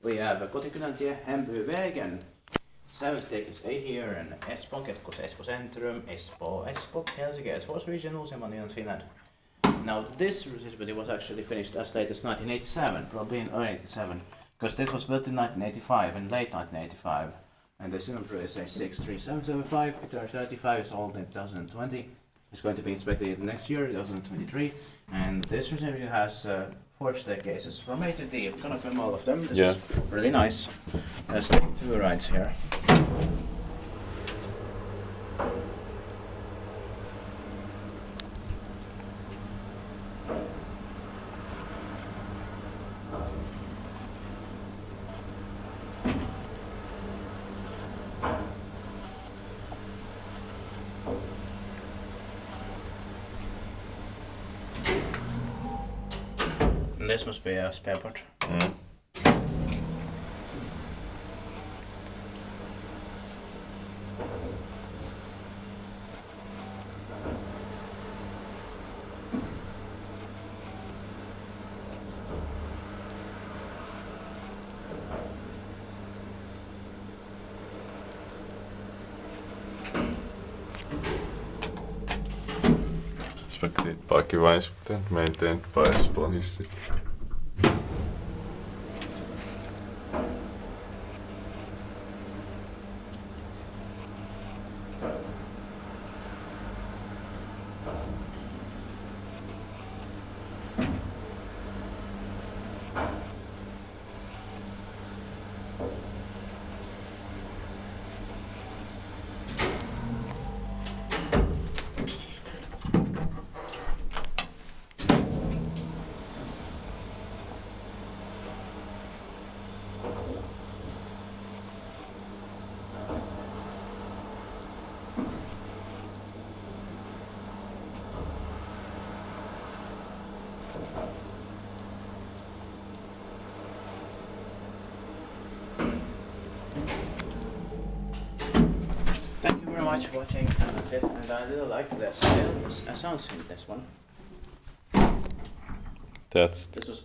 We have Kotikyläntie, Hembyvägen. 7 stations A here in Espoon, keskus, Espoo Centrum, Espoo, Helsinki, Espoo's region, in Finland. Now this municipality was actually finished as late as 1987, probably in early 87, because this was built in 1985, in late 1985. And the number is a 63775, it turns 35, it's old in 2020. It's going to be inspected next year, 2023. And this municipality has 4 staircases from A to D. I'm gonna film all of them. This is really nice. Let's take 2 rides here. This must be a spare part. Inspected by Kone and maintained by Espoon. Thank you very much for watching, and that's it. And I really liked that sounds in this one. This was